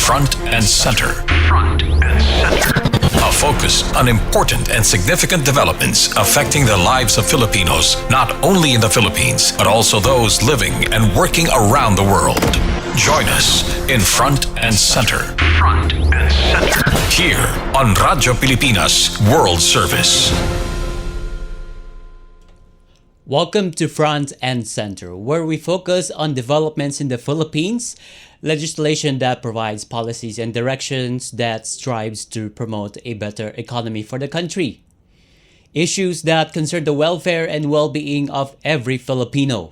Front and Center. Front and Center. A focus on important and significant developments affecting the lives of Filipinos, not only in the Philippines, but also those living and working around the world. Join us in Front and Center. Front and Center. Here on Radyo Pilipinas World Service. Welcome to Front and Center, where we focus on developments in the Philippines, legislation that provides policies and directions that strives to promote a better economy for the country, issues that concern the welfare and well-being of every Filipino.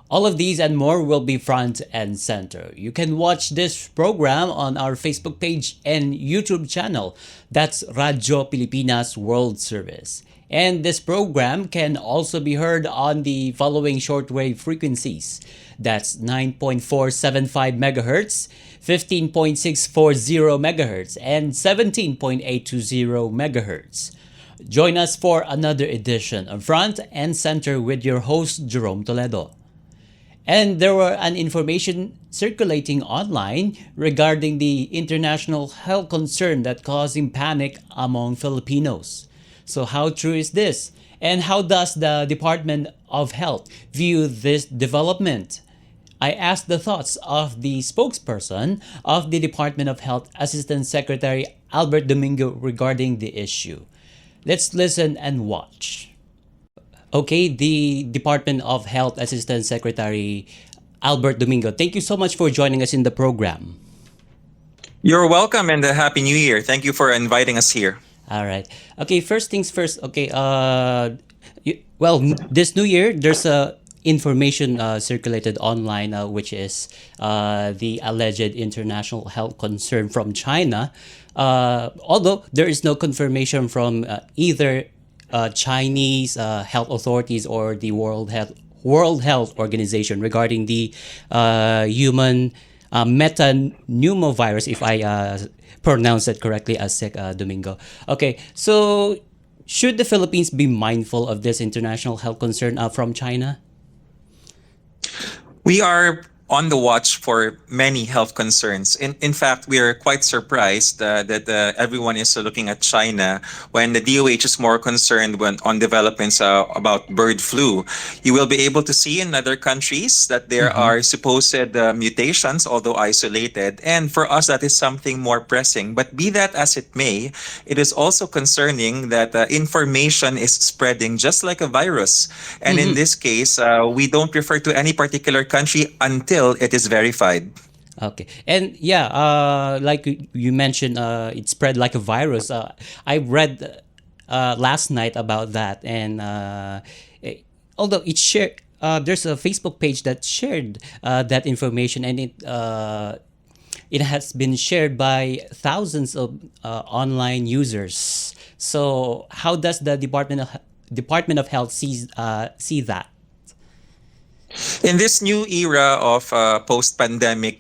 All of these and more will be Front and Center. You can watch this program on our Facebook page and YouTube channel. That's Radyo Pilipinas World Service. And this program can also be heard on the following shortwave frequencies. That's 9.475 MHz, 15.640 MHz, and 17.820 MHz. Join us for another edition of Front and Center with your host, Jerome Toledo. And there were an information circulating online regarding the international health concern that causing panic among Filipinos. So how true is this? And how does the Department of Health view this development? I asked the thoughts of the spokesperson of the Department of Health, Assistant Secretary Albert Domingo, regarding the issue. Let's listen and watch. Okay, the Department of Health Assistant Secretary Albert Domingo, thank you so much for joining us in the program. You're welcome and a Happy New Year. Thank you for inviting us here. All right. Okay, first things first. Okay, this new year, there's information circulated online, which is the alleged international health concern from China. Although there is no confirmation from either Chinese health authorities or the World Health Organization regarding the human metapneumovirus, if I pronounce it correctly, as Domingo. Okay, so should the Philippines be mindful of this international health concern from China? We are on the watch for many health concerns. In fact, we are quite surprised that everyone is looking at China when the DOH is more concerned on developments about bird flu. You will be able to see in other countries that there are supposed mutations, although isolated. And for us, that is something more pressing. But be that as it may, it is also concerning that information is spreading just like a virus. And in this case, we don't refer to any particular country until it is verified. Okay. And like you mentioned, it spread like a virus. I read last night about that. And although it shared, there's a Facebook page that shared that information, and it has been shared by thousands of online users. So how does the Department of Health see that? In this new era of post-pandemic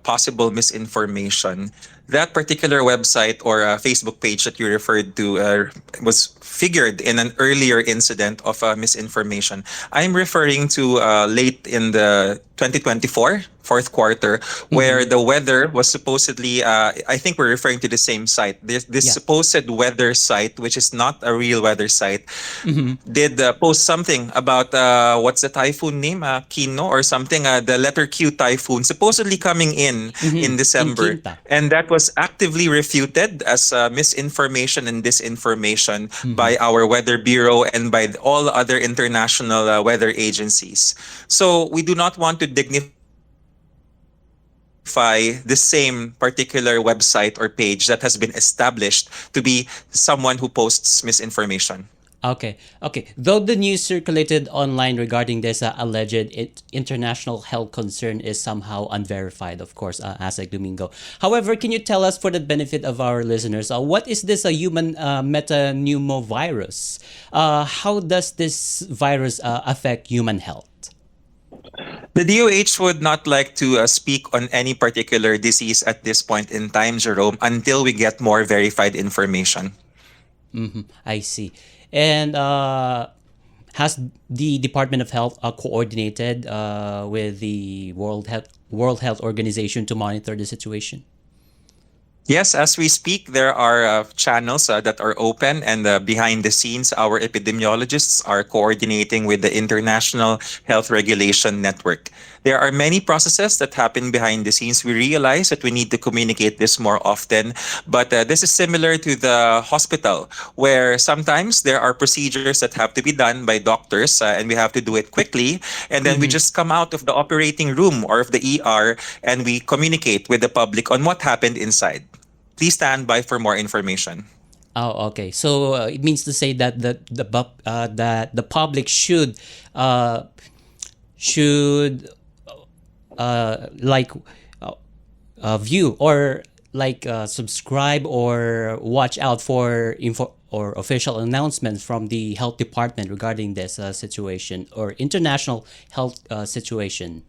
possible misinformation, that particular website or Facebook page that you referred to was figured in an earlier incident of misinformation. I'm referring to late in the 2024 fourth quarter, where the weather was supposedly, I think we're referring to the same site. This supposed weather site, which is not a real weather site, did post something about, what's the typhoon name? Kino or something, the letter Q typhoon, supposedly coming in December. And that was actively refuted as misinformation and disinformation by our Weather Bureau and by all other international weather agencies. So we do not want to dignify the same particular website or page that has been established to be someone who posts misinformation. Okay. Though the news circulated online regarding this alleged international health concern is somehow unverified, of course, as like Domingo. However, can you tell us, for the benefit of our listeners, what is this human metapneumovirus? How does this virus affect human health? The DOH would not like to speak on any particular disease at this point in time, Jerome, until we get more verified information. I see. And has the Department of Health coordinated with the World Health Organization to monitor the situation? Yes, as we speak, there are channels that are open, and behind the scenes, our epidemiologists are coordinating with the International Health Regulation Network. There are many processes that happen behind the scenes. We realize that we need to communicate this more often, but this is similar to the hospital, where sometimes there are procedures that have to be done by doctors, and we have to do it quickly, and then we Mm-hmm. just come out of the operating room or of the ER and we communicate with the public on what happened inside. Please stand by for more information. Oh, okay. So it means to say that that the public uh, should like view or like subscribe or watch out for info or official announcements from the health department regarding this situation or international health situation.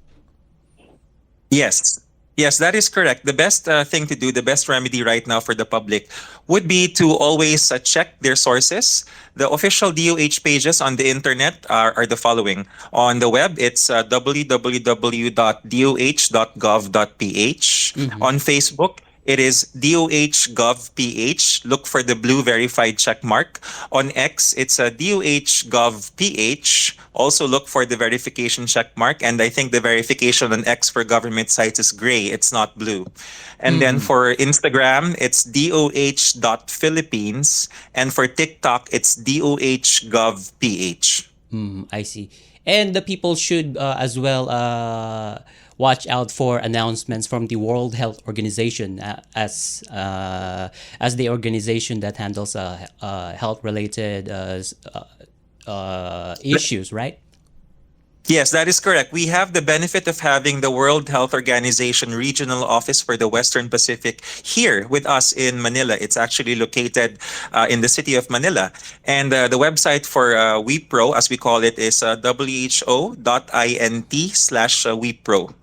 Yes. Yes, that is correct. The best thing to do, the best remedy right now for the public would be to always check their sources. The official DOH pages on the internet are the following. On the web, it's www.doh.gov.ph. Mm-hmm. On Facebook, it is DOH.gov.ph. Look for the blue verified check mark. On X, it's a DOH.gov.ph. Also look for the verification check mark. And I think the verification on X for government sites is gray. It's not blue. And then Mm-hmm. for Instagram, it's DOH.Philippines. And for TikTok, it's DOH.gov.ph. I see. And the people should as well watch out for announcements from the World Health Organization as the organization that handles health related issues, right? Yes, that is correct. We have the benefit of having the World Health Organization Regional Office for the Western Pacific here with us in Manila. It's actually located in the city of Manila. And the website for WePro, as we call it, is who.int/WePro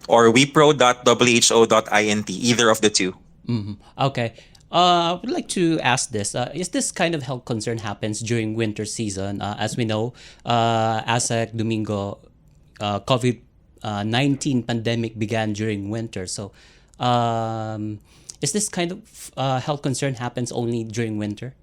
or wepro.who.int, either of the two. Okay. I would like to ask this: is this kind of health concern happens during winter season? As we know, ASEC Domingo, COVID 19 pandemic began during winter. So, is this kind of health concern happens only during winter?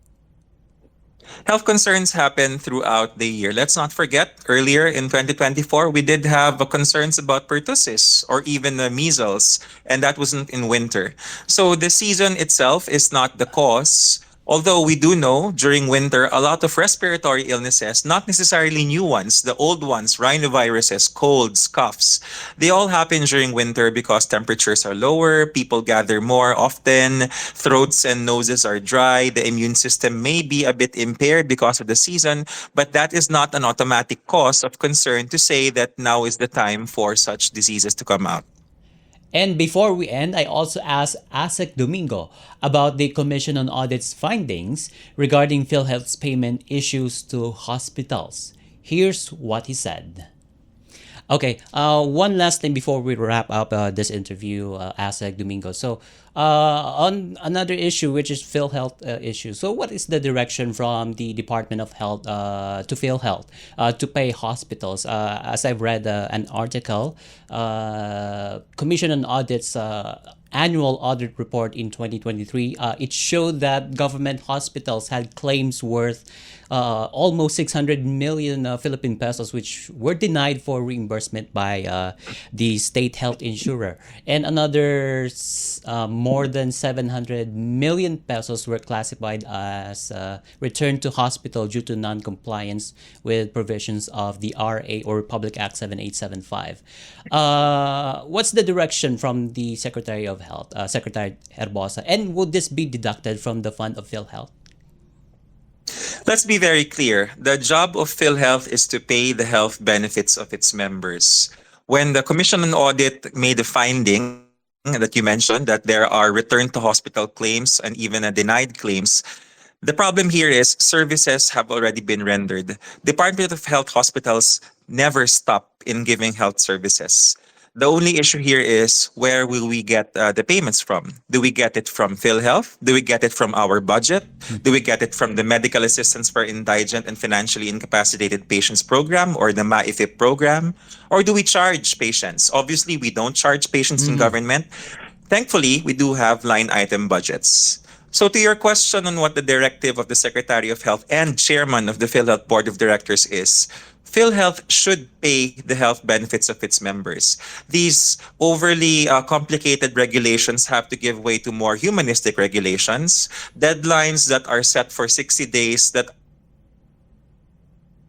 Health concerns happen throughout the year. Let's not forget, earlier in 2024, we did have concerns about pertussis or even measles, and that wasn't in winter. So the season itself is not the cause. Although we do know during winter, a lot of respiratory illnesses, not necessarily new ones, the old ones, rhinoviruses, colds, coughs, they all happen during winter because temperatures are lower, people gather more often, throats and noses are dry, the immune system may be a bit impaired because of the season, but that is not an automatic cause of concern to say that now is the time for such diseases to come out. And before we end, I also asked ASEC Domingo about the Commission on Audit's findings regarding PhilHealth's payment issues to hospitals. Here's what he said. Okay, one last thing before we wrap up this interview, Asek Domingo. So, on another issue, which is PhilHealth issue. So, what is the direction from the Department of Health to PhilHealth to pay hospitals? As I've read an article, Commission on Audit's annual audit report in 2023, it showed that government hospitals had claims worth almost 600 million Philippine pesos, which were denied for reimbursement by the state health insurer. And another more than 700 million pesos were classified as returned to hospital due to non-compliance with provisions of the RA or Republic Act 7875. What's the direction from the Secretary of Health, Secretary Herbosa, and would this be deducted from the fund of PhilHealth? Let's be very clear. The job of PhilHealth is to pay the health benefits of its members. When the Commission on Audit made a finding that you mentioned that there are return to hospital claims and even denied claims, the problem here is services have already been rendered. Department of Health hospitals never stop in giving health services. The only issue here is where will we get the payments from? Do we get it from PhilHealth? Do we get it from our budget? Do we get it from the Medical Assistance for Indigent and Financially Incapacitated Patients program or the MAIFIP program? Or do we charge patients? Obviously, we don't charge patients in government. Thankfully, we do have line item budgets. So to your question on what the directive of the Secretary of Health and Chairman of the PhilHealth Board of Directors is, PhilHealth should pay the health benefits of its members. These overly complicated regulations have to give way to more humanistic regulations, deadlines that are set for 60 days that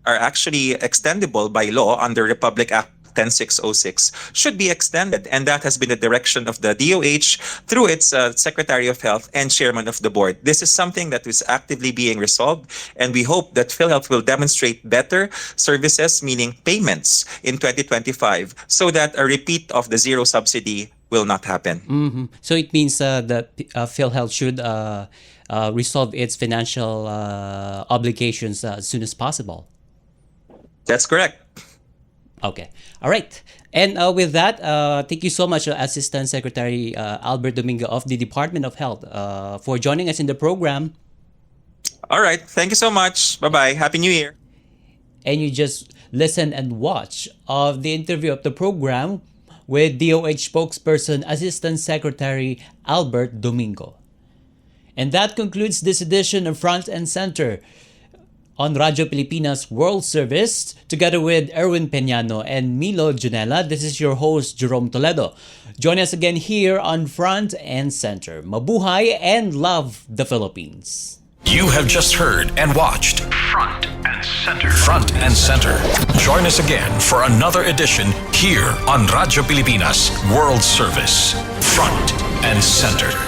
are actually extendable by law under Republic Act 10606 should be extended, and that has been the direction of the DOH through its Secretary of Health and Chairman of the Board. This is something that is actively being resolved, and we hope that PhilHealth will demonstrate better services, meaning payments, in 2025 so that a repeat of the zero subsidy will not happen. So it means that PhilHealth should resolve its financial obligations as soon as possible. That's correct. Okay. All right. And with that, thank you so much, Assistant Secretary Albert Domingo of the Department of Health, for joining us in the program. All right. Thank you so much. Bye-bye. Happy New Year. And you just listen and watch of the interview of the program with DOH spokesperson Assistant Secretary Albert Domingo. And that concludes this edition of Front and Center on Radyo Pilipinas World Service, together with Erwin Peñano and Milo Junela. This is your host, Jerome Toledo. Join us again here on Front and Center. Mabuhay and love the Philippines. You have just heard and watched Front and Center. Front and Center. Join us again for another edition here on Radyo Pilipinas World Service. Front and Center.